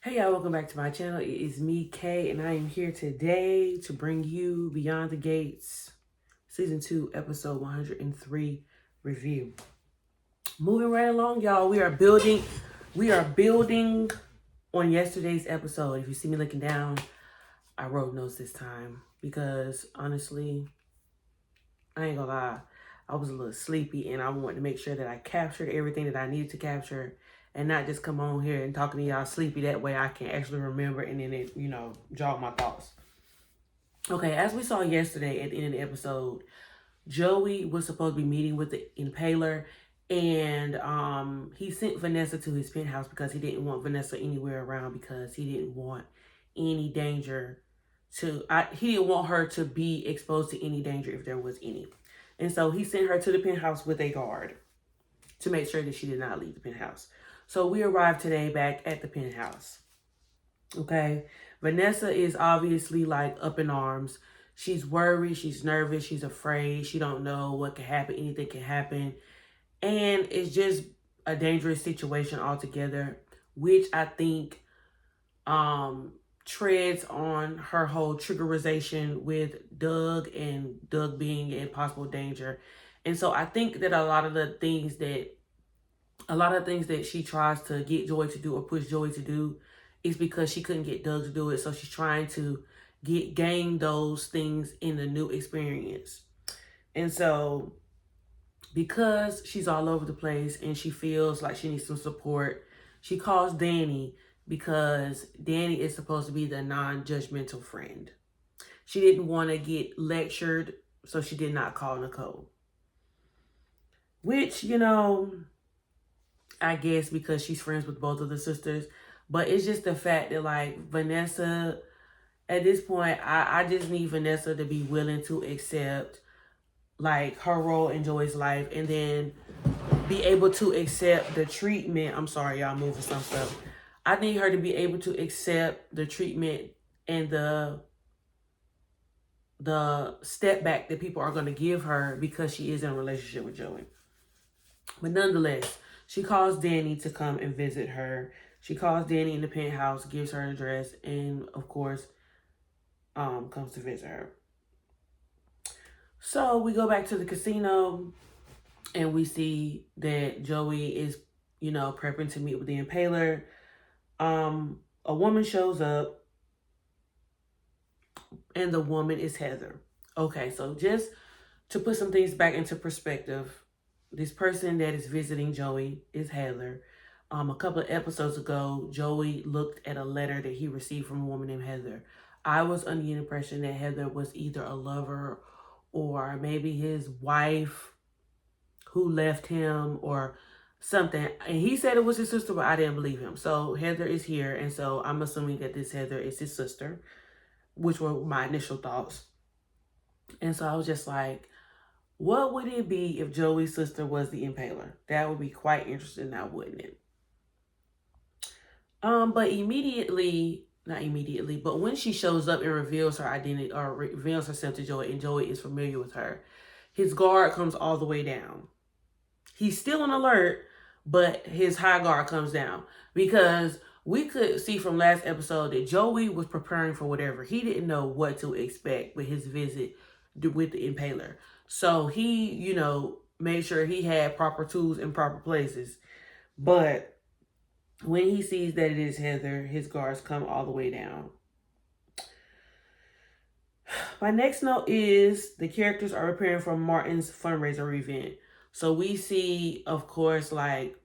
Hey y'all, welcome back to my channel. It is me, Kay, and I am here today to bring you Beyond the Gates Season 2, Episode 103 review. Moving right along, y'all. We are building on yesterday's episode. If you see me looking down, I wrote notes this time because honestly, I ain't gonna lie, I was a little sleepy and I wanted to make sure that I captured everything that I needed to capture and not just come on here and talking to y'all sleepy. That way I can actually remember and then it, jog my thoughts. Okay, as we saw yesterday at the end of the episode, Joey was supposed to be meeting with the impaler and he sent Vanessa to his penthouse because he didn't want Vanessa anywhere around because he didn't want any danger he didn't want her to be exposed to any danger if there was any. And so he sent her to the penthouse with a guard to make sure that she did not leave the penthouse. So we arrived today back at the penthouse. Okay. Vanessa is obviously like up in arms. She's worried, she's nervous, she's afraid, she don't know what can happen, anything can happen. And it's just a dangerous situation altogether, which I think treads on her whole triggerization with Doug and Doug being in possible danger. And so I think that a lot of the things that she tries to get Joy to do or push Joy to do is because she couldn't get Doug to do it. So she's trying to gain those things in the new experience. And so because she's all over the place and she feels like she needs some support, she calls Danny because Danny is supposed to be the non-judgmental friend. She didn't want to get lectured, so she did not call Nicole. Which, I guess because she's friends with both of the sisters. But it's just the fact that, like, Vanessa, at this point, I just need Vanessa to be willing to accept, like, her role in Joy's life and then be able to accept the treatment. I'm sorry, y'all, moving some stuff. I need her to be able to accept the treatment and the step back that people are going to give her because she is in a relationship with Joey. But nonetheless, she calls Danny to come and visit her. She calls Danny in the penthouse, gives her an address, and of course, comes to visit her. So we go back to the casino and we see that Joey is, prepping to meet with the impaler. A woman shows up and the woman is Heather. Okay, so just to put some things back into perspective, this person that is visiting Joey is Heather. A couple of episodes ago, Joey looked at a letter that he received from a woman named Heather. I was under the impression that Heather was either a lover or maybe his wife who left him or something. And he said it was his sister, but I didn't believe him. So Heather is here. And so I'm assuming that this Heather is his sister, which were my initial thoughts. And so I was just like, what would it be if Joey's sister was the impaler? That would be quite interesting now, wouldn't it? But not immediately, but when she shows up and reveals her identity or reveals herself to Joey and Joey is familiar with her, his guard comes all the way down. He's still on alert, but his high guard comes down because we could see from last episode that Joey was preparing for whatever. He didn't know what to expect with his visit with the impaler. So he, made sure he had proper tools in proper places. But when he sees that it is Heather, his guards come all the way down. My next note is the characters are preparing for Martin's fundraiser event. So we see, of course, like,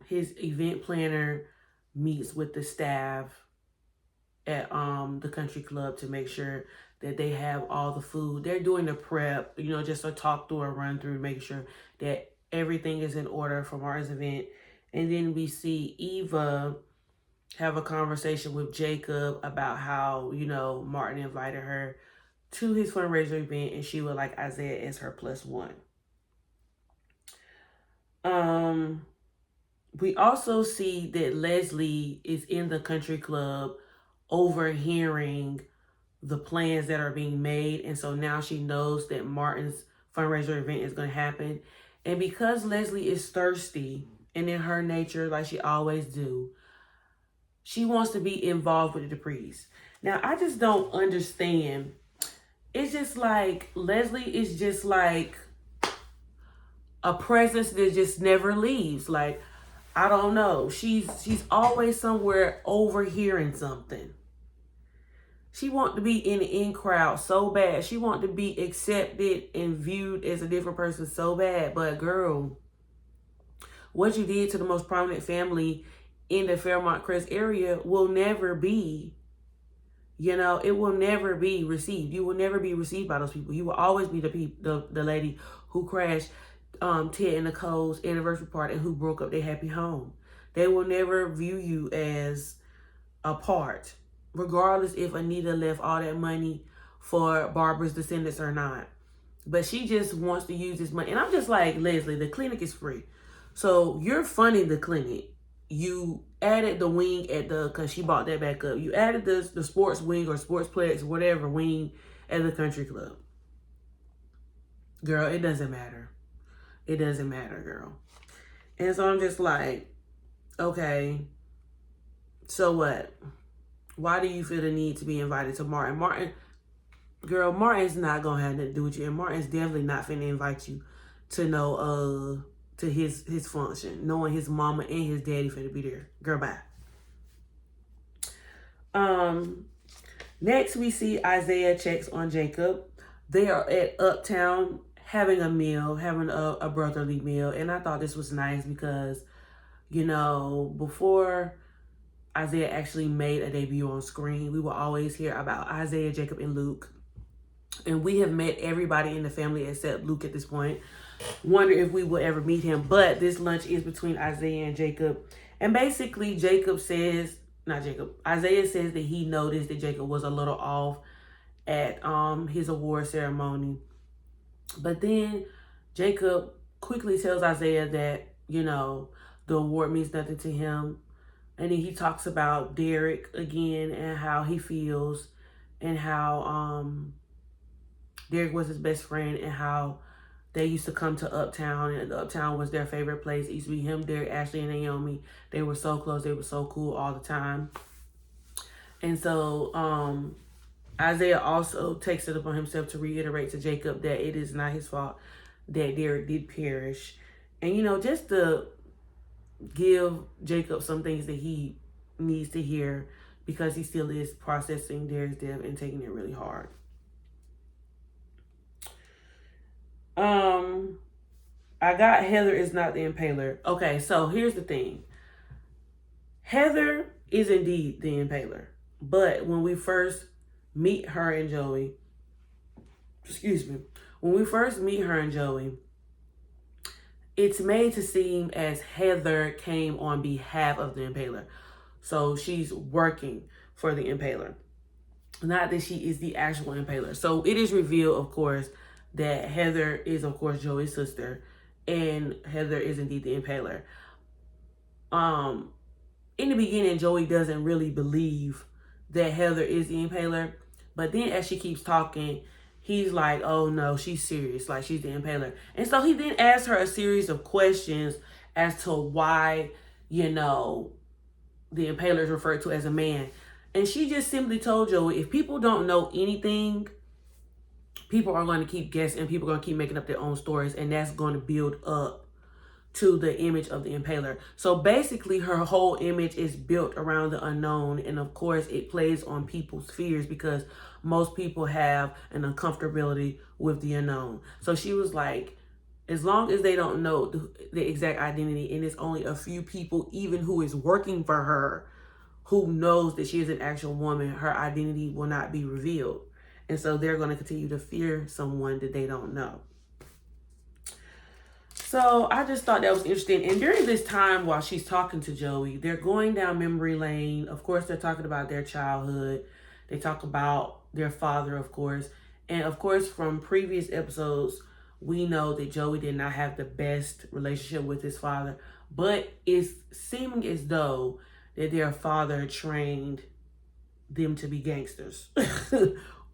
his event planner meets with the staff at the country club to make sure that they have all the food. They're doing the prep, just a talk through, a run through, making sure that everything is in order for Martin's event. And then we see Eva have a conversation with Jacob about how, Martin invited her to his fundraiser event and she would like Isaiah as her +1. We also see that Leslie is in the country club overhearing the plans that are being made. And so now she knows that Martin's fundraiser event is going to happen. And because Leslie is thirsty and in her nature, like she always do, she wants to be involved with the Duprees. Now, I just don't understand. It's just like Leslie is just like a presence that just never leaves. Like, I don't know. She's always somewhere overhearing something. She want to be in the in crowd so bad. She want to be accepted and viewed as a different person so bad. But girl, what you did to the most prominent family in the Fairmont Crest area will never be, it will never be received. You will never be received by those people. You will always be the lady who crashed Ted and Nicole's anniversary party and who broke up their happy home. They will never view you as a part, regardless if Anita left all that money for Barbara's descendants or not. But she just wants to use this money. And I'm just like, Leslie, the clinic is free. So you're funding the clinic. You added the wing because she bought that back up. You added the sports wing or sportsplex, whatever wing at the country club. Girl, it doesn't matter. It doesn't matter, girl. And so I'm just like, okay, so what? Why do you feel the need to be invited to Martin? Martin's not going to have nothing to do with you. And Martin's definitely not finna invite you to to his function, knowing his mama and his daddy finna be there. Girl, bye. Next we see Isaiah checks on Jacob. They are at Uptown having a meal, having a brotherly meal. And I thought this was nice because, before Isaiah actually made a debut on screen, we will always hear about Isaiah, Jacob, and Luke. And we have met everybody in the family except Luke at this point. Wonder if we will ever meet him. But this lunch is between Isaiah and Jacob. And basically, Isaiah says that he noticed that Jacob was a little off at his award ceremony. But then Jacob quickly tells Isaiah that, the award means nothing to him. And then he talks about Derek again and how he feels and how Derek was his best friend and how they used to come to Uptown, and Uptown was their favorite place. It used to be him, Derek, Ashley, and Naomi. They were so close. They were so cool all the time. And so Isaiah also takes it upon himself to reiterate to Jacob that it is not his fault that Derek did perish. And, just to give Jacob some things that he needs to hear because he still is processing Derek's death and taking it really hard. I got Heather is not the impaler. Okay, so here's the thing. Heather is indeed the impaler. But when we first meet her and Joey, it's made to seem as Heather came on behalf of the impaler. So she's working for the impaler. Not that she is the actual impaler. So it is revealed, of course, that Heather is, of course, Joey's sister, and Heather is indeed the impaler. In the beginning, Joey doesn't really believe that Heather is the impaler, but then as she keeps talking, he's like, oh no, she's serious, like she's the impaler. And so he then asks her a series of questions as to why, the impaler is referred to as a man. And she just simply told Joey, if people don't know anything, people are going to keep guessing, and people are going to keep making up their own stories, and that's going to build up to the image of the impaler. So basically, her whole image is built around the unknown, and of course, it plays on people's fears because most people have an uncomfortability with the unknown. So she was like, as long as they don't know the exact identity, and it's only a few people, even who is working for her, who knows that she is an actual woman, her identity will not be revealed. And so they're going to continue to fear someone that they don't know. So I just thought that was interesting. And during this time while she's talking to Joey, they're going down memory lane. Of course, they're talking about their childhood. They talk about their father, of course. And of course, from previous episodes, we know that Joey did not have the best relationship with his father. But it's seeming as though that their father trained them to be gangsters.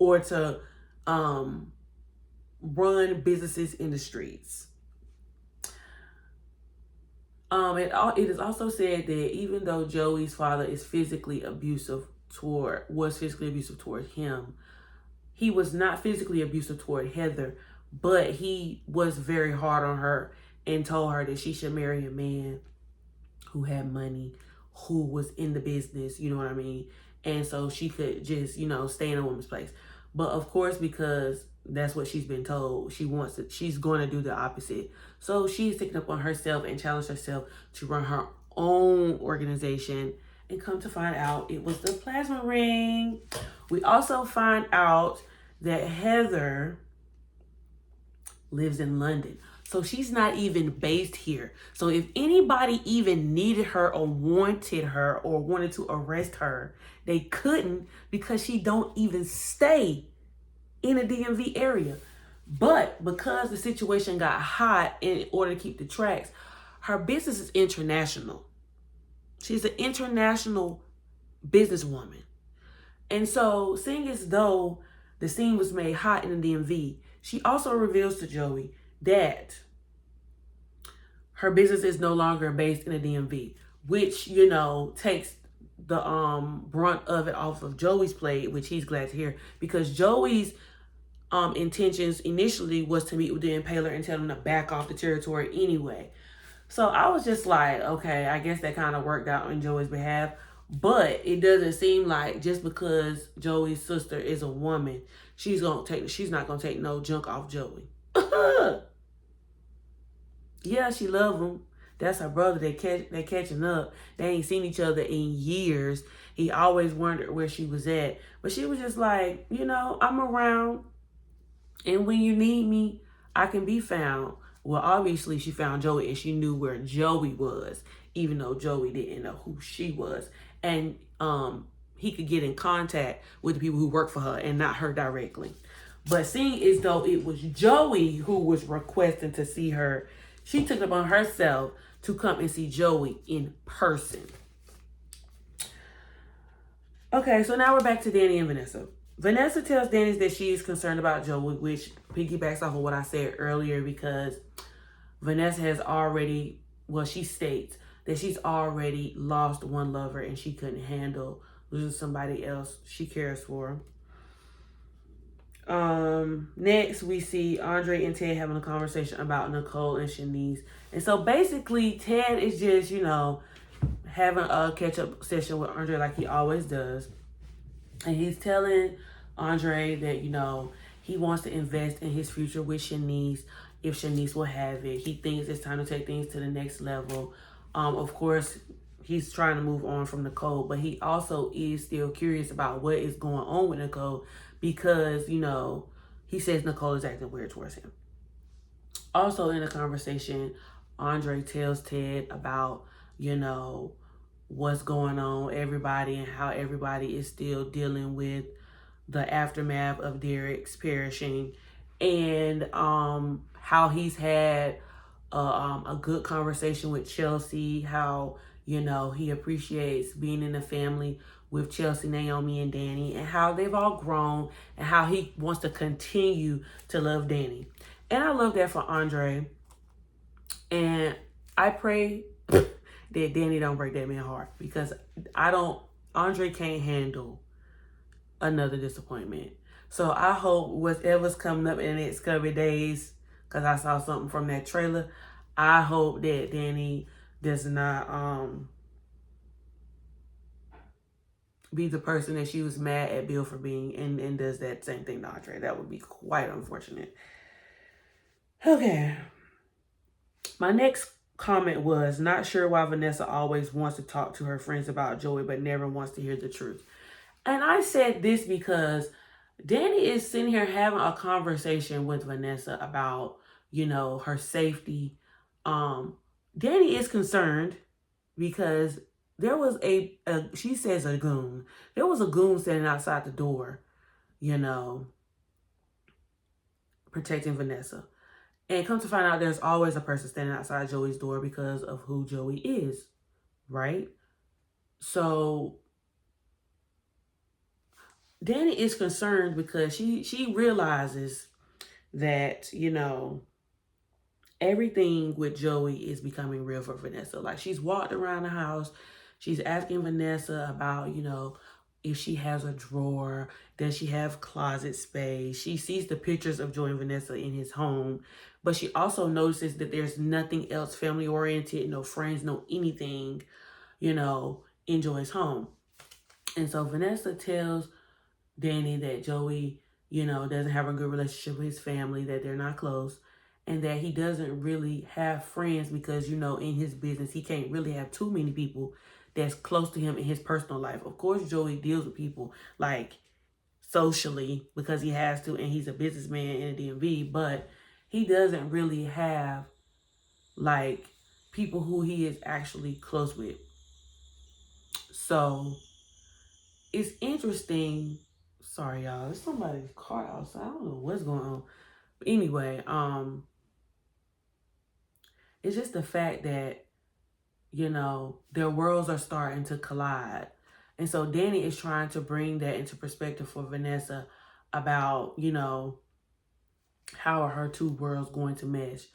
Or to run businesses in the streets. It is also said that even though Joey's father was physically abusive toward him, he was not physically abusive toward Heather, but he was very hard on her and told her that she should marry a man who had money, who was in the business, you know what I mean? And so she could just, stay in a woman's place. But of course, because that's what she's been told, she's going to do the opposite. So she's taken up on herself and challenged herself to run her own organization. And come to find out, it was the plasma ring. We also find out that Heather lives in London. So she's not even based here. So if anybody even needed her or wanted her or wanted to arrest her, they couldn't because she don't even stay in a DMV area. But because the situation got hot, in order to keep the tracks, her business is international. She's an international businesswoman. And so, seeing as though the scene was made hot in the DMV, she also reveals to Joey that her business is no longer based in the DMV, which, takes the brunt of it off of Joey's plate, which he's glad to hear, because Joey's intentions initially was to meet with the impaler and tell him to back off the territory anyway. So I was just like, okay, I guess that kind of worked out on Joey's behalf. But it doesn't seem like just because Joey's sister is a woman, she's not gonna take no junk off Joey. Yeah, she love him. That's her brother. They catching up. They ain't seen each other in years. He always wondered where she was at. But she was just like, I'm around. And when you need me, I can be found. Well, obviously she found Joey and she knew where Joey was, even though Joey didn't know who she was. And he could get in contact with the people who work for her and not her directly. But seeing as though it was Joey who was requesting to see her, she took it upon herself to come and see Joey in person. Okay, so now we're back to Danny and Vanessa. Vanessa tells Danny that she is concerned about Joey, which piggybacks off of what I said earlier, because Vanessa has already, she states that she's already lost one lover and she couldn't handle losing somebody else she cares for. Next we see Andre and Ted having a conversation about Nicole and Shanice. And so basically Ted is just, having a catch-up session with Andre like he always does. And he's telling Andre that, he wants to invest in his future with Shanice if Shanice will have it. He thinks it's time to take things to the next level. Of course, he's trying to move on from Nicole, but he also is still curious about what is going on with Nicole because, he says Nicole is acting weird towards him. Also in the conversation, Andre tells Ted about, what's going on, everybody, and how everybody is still dealing with the aftermath of Derek's perishing, and how he's had a good conversation with Chelsea, how, he appreciates being in the family with Chelsea, Naomi, and Danny, and how they've all grown, and how he wants to continue to love Danny. And I love that for Andre. And I pray that Danny don't break that man's heart, because Andre can't handle another disappointment. So I hope whatever's coming up in the next couple of days, because I saw something from that trailer, I hope that Danny does not be the person that she was mad at Bill for being, and does that same thing to Andre. That would be quite unfortunate. Okay. My next comment was, not sure why Vanessa always wants to talk to her friends about Joey, but never wants to hear the truth. And I said this because Danny is sitting here having a conversation with Vanessa about, her safety. Danny is concerned because there was she says a goon. There was a goon standing outside the door, protecting Vanessa. And come to find out, there's always a person standing outside Joey's door because of who Joey is, right? So Danny is concerned because she realizes that, everything with Joey is becoming real for Vanessa. Like, she's walked around the house. She's asking Vanessa about, if she has a drawer, does she have closet space? She sees the pictures of Joey and Vanessa in his home, but she also notices that there's nothing else family oriented, no friends, no anything, in Joey's home. And so Vanessa tells Danny that Joey, doesn't have a good relationship with his family, that they're not close, and that he doesn't really have friends because, in his business, he can't really have too many people that's close to him in his personal life. Of course, Joey deals with people like socially because he has to, and he's a businessman in the DMV, but he doesn't really have like people who he is actually close with. So it's interesting. Sorry, y'all. There's somebody's car outside. I don't know what's going on. But anyway, it's just the fact that, their worlds are starting to collide. And so Danny is trying to bring that into perspective for Vanessa about, how are her two worlds going to mesh.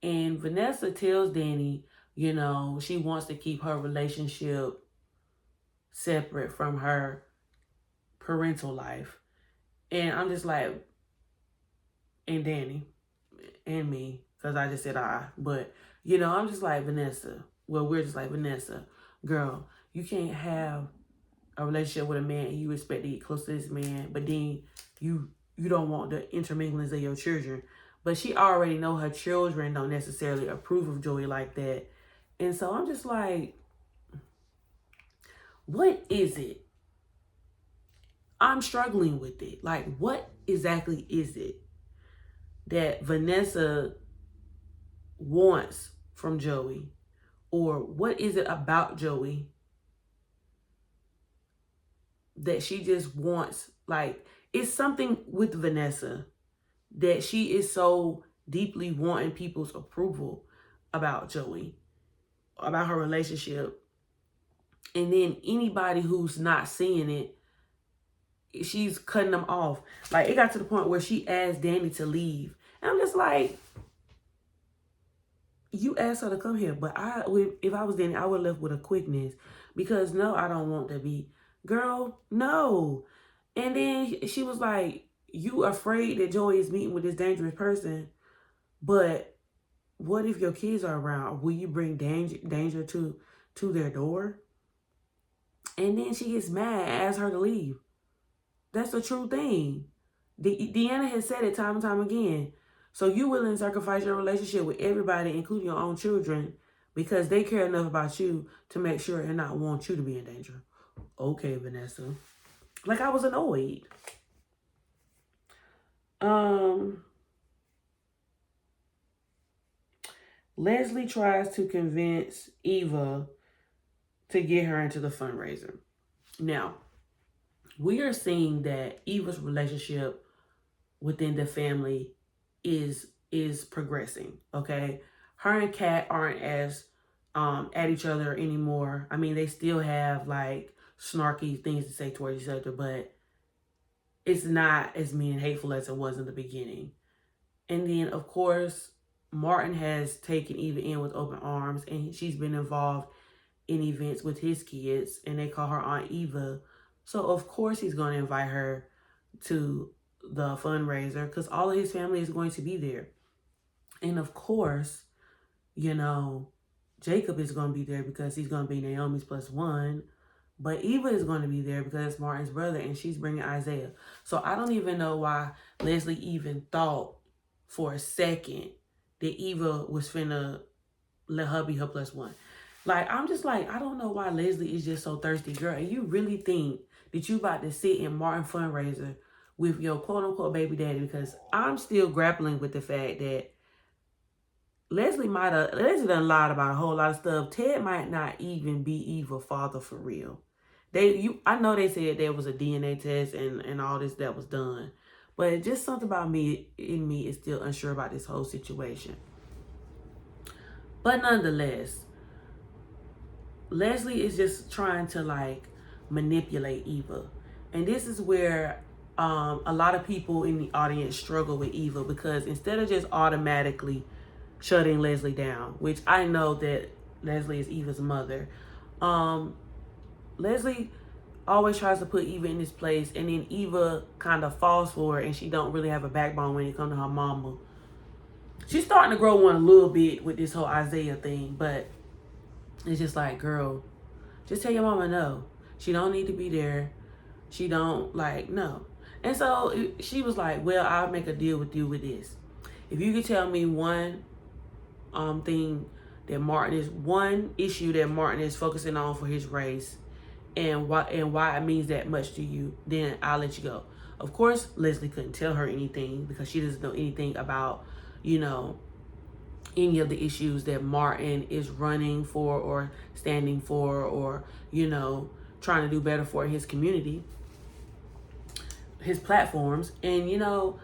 And Vanessa tells Danny, she wants to keep her relationship separate from her parental life. And I'm just like, and Danny and me, because I just said but I'm just like, Vanessa, we're just like, Vanessa, girl, you can't have a relationship with a man and you expect to get close to this man, but then you don't want the interminglings of your children. But she already know her children don't necessarily approve of Joey like that. And so I'm just like, what is it? I'm struggling with it. Like, what exactly is it that Vanessa wants from Joey? Or what is it about Joey that she just wants? Like, it's something with Vanessa that she is so deeply wanting people's approval about Joey, about her relationship. And then anybody who's not seeing it, she's cutting them off. Like, it got to the point where she asked Danny to leave. And I'm just like, you asked her to come here. But if I was Danny, I would have left with a quickness. Because no, I don't want to be. Girl, no. And then she was like, you afraid that Joey is meeting with this dangerous person. But what if your kids are around? Will you bring danger to their door? And then she gets mad and asks her to leave. That's a true thing. Deanna has said it time and time again. So you willing to sacrifice your relationship with everybody, including your own children, because they care enough about you to make sure and not want you to be in danger. Okay, Vanessa. Like, I was annoyed. Leslie tries to convince Eva to get her into the fundraiser. Now, we are seeing that Eva's relationship within the family is progressing, okay? Her and Kat aren't as at each other anymore. I mean, they still have like snarky things to say towards each other, but it's not as mean and hateful as it was in the beginning. And then, of course, Martin has taken Eva in with open arms, and she's been involved in events with his kids, and they call her Aunt Eva. So, of course, he's going to invite her to the fundraiser because all of his family is going to be there. And, of course, Jacob is going to be there because he's going to be Naomi's +1. But Eva is going to be there because it's Martin's brother, and she's bringing Isaiah. So I don't even know why Leslie even thought for a second that Eva was finna let her be her +1. Like, I'm just like, I don't know why Leslie is just so thirsty, girl. And you really think that you about to sit in Martin fundraiser with your quote-unquote baby daddy? Because I'm still grappling with the fact that Leslie done lied about a whole lot of stuff. Ted might not even be Eva's father for real. I know they said there was a DNA test and all this that was done. But just something about me is still unsure about this whole situation. But nonetheless, Leslie is just trying to like manipulate Eva. And this is where a lot of people in the audience struggle with Eva, because instead of just automatically shutting Leslie down, which I know that Leslie is Eva's mother. Leslie always tries to put Eva in this place, and then Eva kind of falls for it, and she don't really have a backbone when it comes to her mama. She's starting to grow one a little bit with this whole Isaiah thing, but it's just like, girl, just tell your mama no. She don't need to be there. She don't, like, no. And so she was like, well, I'll make a deal with you with this. If you could tell me one thing that one issue that Martin is focusing on for his race, and why it means that much to you, then I'll let you go. Of course, Leslie couldn't tell her anything because she doesn't know anything about, you know, any of the issues that Martin is running for or standing for, or, you know, trying to do better for his community, his platforms. And, you know,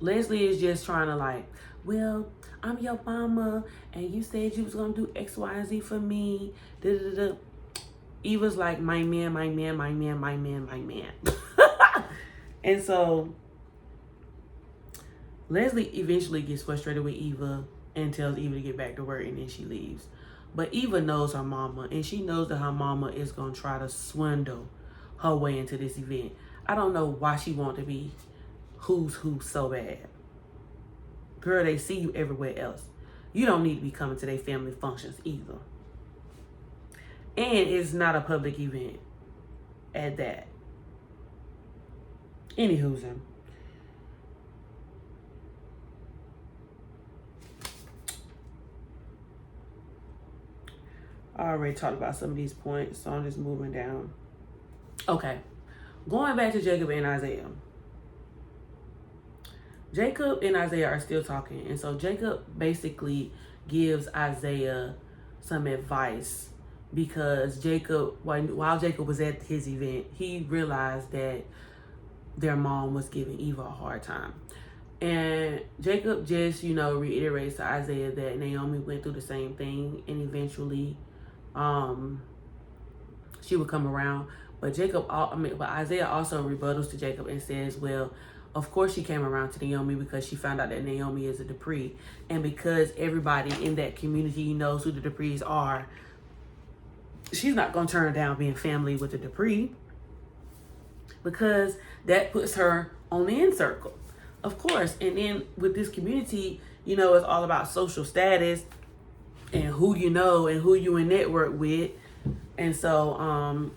Leslie is just trying to, like, well, I'm your mama, and you said you was gonna do X, Y, and Z for me. Eva's like, my man, my man, my man, my man, my man. And so Leslie eventually gets frustrated with Eva and tells Eva to get back to work, and then she leaves. But Eva knows her mama, and she knows that her mama is gonna try to swindle her way into this event. I don't know why she wants to be who's who so bad. Girl, they see you everywhere else. You don't need to be coming to their family functions either. And it's not a public event at that. Anywho's him. I already talked about some of these points, so I'm just moving down. Okay. Going back to Jacob and Isaiah. Jacob and Isaiah are still talking. And so Jacob basically gives Isaiah some advice, because Jacob, while Jacob was at his event, he realized that their mom was giving Eva a hard time. And Jacob just, you know, reiterates to Isaiah that Naomi went through the same thing, and eventually she would come around. But Isaiah also rebuttals to Jacob and says, well, of course she came around to Naomi because she found out that Naomi is a Dupree. And because everybody in that community knows who the Duprees are, she's not going to turn down being family with the Dupree, because that puts her on the in circle, of course. And then with this community, you know, it's all about social status and who you know and who you in network with. And so,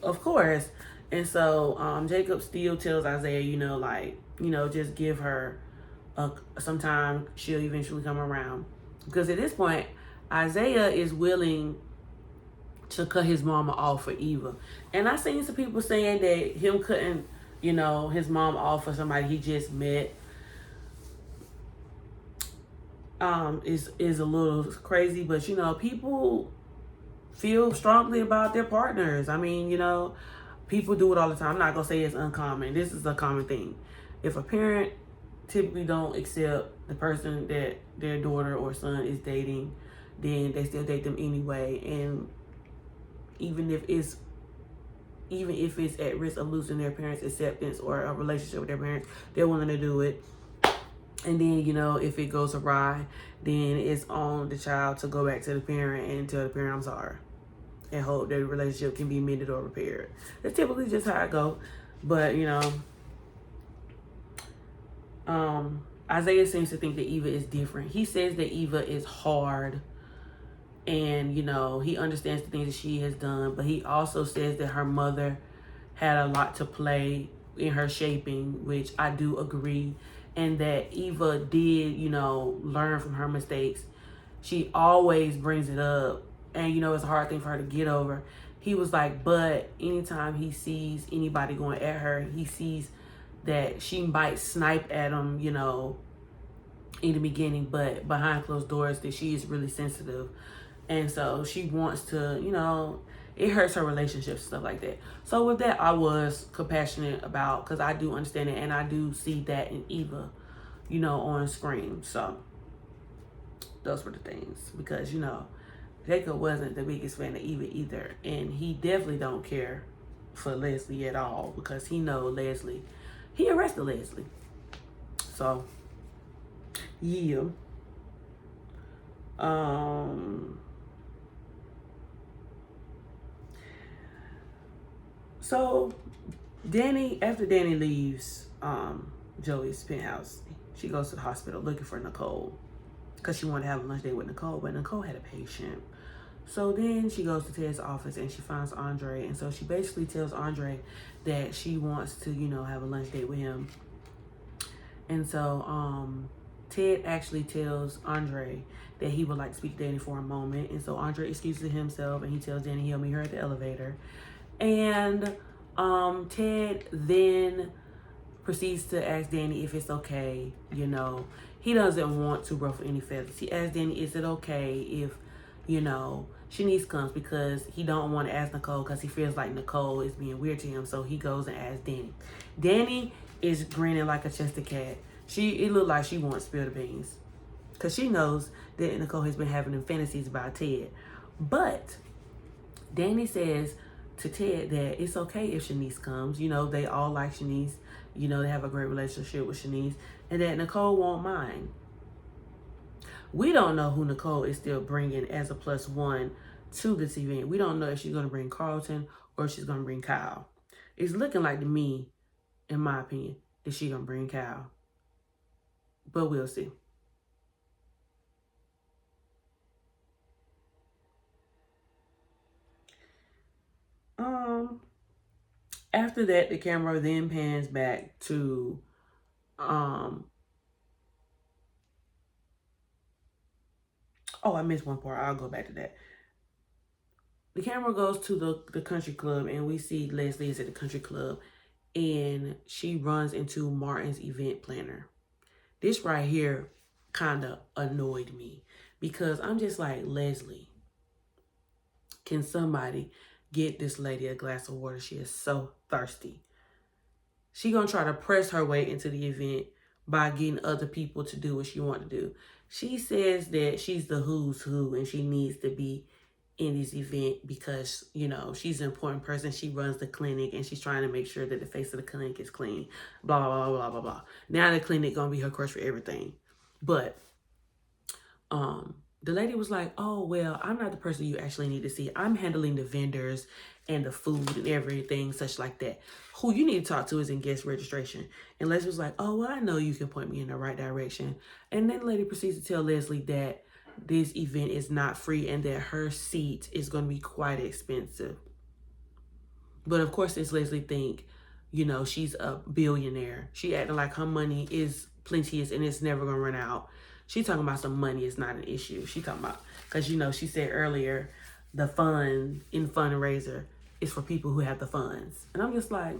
of course. And so Jacob still tells Isaiah, you know, like, you know, just give her some time. She'll eventually come around. Because at this point, Isaiah is willing to cut his mama off for Eva. And I seen some people saying that him cutting, you know, his mom off for somebody he just met is a little crazy. But, you know, people feel strongly about their partners. I mean, you know, people do it all the time. I'm not going to say it's uncommon. This is a common thing. If a parent typically don't accept the person that their daughter or son is dating, then they still date them anyway. And even if it's at risk of losing their parents' acceptance or a relationship with their parents, they're willing to do it. And then, you know, if it goes awry, then it's on the child to go back to the parent and tell the parent, I'm sorry, and hope their relationship can be mended or repaired. That's typically just how it goes. But, you know, Isaiah seems to think that Eva is different. He says that Eva is hard, and, you know, he understands the things that she has done, but he also says that her mother had a lot to play in her shaping, which I do agree, and that Eva did, you know, learn from her mistakes. She always brings it up, and, you know, it's a hard thing for her to get over. He was like, but anytime he sees anybody going at her, he sees that she might snipe at him, you know, in the beginning, but behind closed doors that she is really sensitive. And so she wants to, you know, it hurts her relationships, stuff like that. So with that, I was compassionate about, because I do understand it, and I do see that in Eva, you know, on screen. So those were the things, because, you know, Jacob wasn't the biggest fan of Eva either, and he definitely don't care for Leslie at all, because he knows Leslie. He arrested Leslie. So Yeah. Um. So after Danny leaves, Joey's penthouse, she goes to the hospital looking for Nicole because she wanted to have a lunch date with Nicole, but Nicole had a patient. So then she goes to Ted's office and she finds Andre, and so she basically tells Andre that she wants to, have a lunch date with him. And so Ted actually tells Andre that he would like to speak to Danny for a moment. And so Andre excuses himself and he tells Danny he'll meet her at the elevator. And Ted then proceeds to ask Danny if it's okay. He doesn't want to ruffle any feathers. He asks Danny, is it okay if, Shanice comes, because he don't want to ask Nicole because he feels like Nicole is being weird to him. So he goes and asks Danny. Danny is grinning like a chested cat. It looked like she wants to spill the beans because she knows that Nicole has been having them fantasies about Ted. But Danny says to Ted that it's okay if Shanice comes. They all like Shanice. They have a great relationship with Shanice, and that Nicole won't mind. We don't know who Nicole is still bringing as a +1 to this event. We don't know if she's going to bring Carlton or if she's going to bring Kyle. It's looking like to me, in my opinion, that she's going to bring Kyle. But we'll see. After that, the camera then pans back to I missed one part. I'll go back to that. The camera goes to the country club, and we see Leslie is at the country club, and she runs into Martin's event planner. This right here kind of annoyed me because I'm just like, Leslie, can somebody get this lady a glass of water? She is so thirsty. She gonna try to press her way into the event by getting other people to do what she want to do. She says that she's the who's who and she needs to be in this event because, she's an important person. She runs the clinic and she's trying to make sure that the face of the clinic is clean. Blah, blah, blah, blah, blah, blah. Now the clinic gonna be her crush for everything. But the lady was like, oh, well, I'm not the person you actually need to see. I'm handling the vendors and the food and everything, such like that. Who you need to talk to is in guest registration. And Leslie was like, oh, well, I know you can point me in the right direction. And then the lady proceeds to tell Leslie that this event is not free and that her seat is going to be quite expensive. But of course, since Leslie think, she's a billionaire, she acting like her money is plenteous and it's never going to run out. She talking about some money is not an issue. She talking about, because, she said earlier, the fund in fundraiser is for people who have the funds. And I'm just like,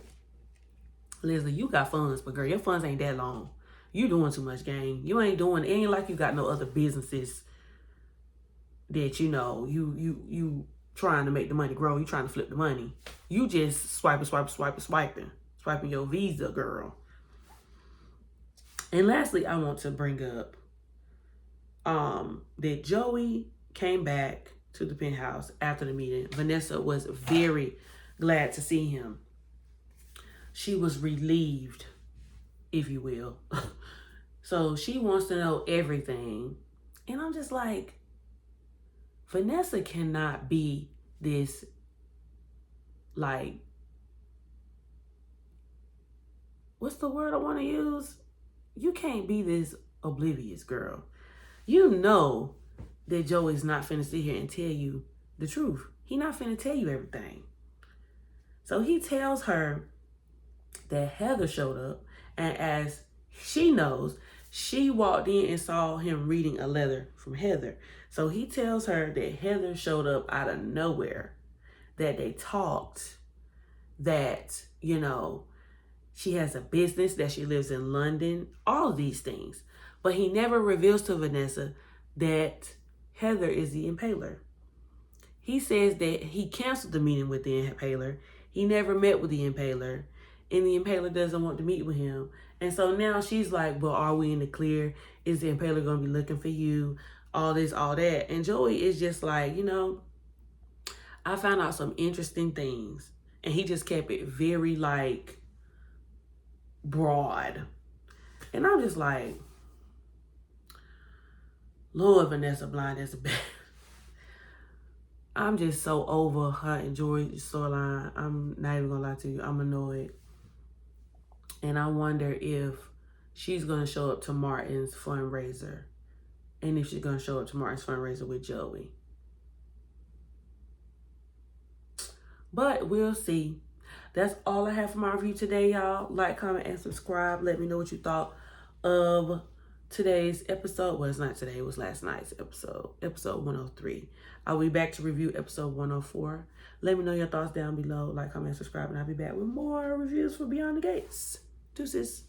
Leslie, you got funds, but girl, your funds ain't that long. You doing too much, gang. You ain't like you got no other businesses that, you trying to make the money grow. You trying to flip the money. You just swiping your Visa, girl. And lastly, I want to bring up that Joey came back to the penthouse after the meeting. Vanessa was very glad to see him. She was relieved, if you will. So she wants to know everything. And I'm just like, Vanessa cannot be this, like, what's the word I want to use? You can't be this oblivious, girl. You know that Joey's not finna sit here and tell you the truth. He not finna tell you everything. So he tells her that Heather showed up, and as she knows, she walked in and saw him reading a letter from Heather. So he tells her that Heather showed up out of nowhere, that they talked, that, she has a business, that she lives in London, all of these things. But he never reveals to Vanessa that Heather is the impaler. He says that he canceled the meeting with the impaler. He never met with the impaler. And the impaler doesn't want to meet with him. And so now she's like, well, are we in the clear? Is the impaler going to be looking for you? All this, all that. And Joey is just like, I found out some interesting things. And he just kept it very, broad. And I'm just like, Lord, Vanessa Blind is a bad. I'm just so over her and George's storyline. I'm not even gonna lie to you. I'm annoyed. And I wonder if she's gonna show up to Martin's fundraiser. And if she's gonna show up to Martin's fundraiser with Joey. But we'll see. That's all I have for my review today, y'all. Like, comment, and subscribe. Let me know what you thought of today's episode. Well, it's not today. It was last night's episode. Episode 103. I'll be back to review episode 104. Let me know your thoughts down below. Like, comment, and subscribe. And I'll be back with more reviews for Beyond the Gates. Deuces.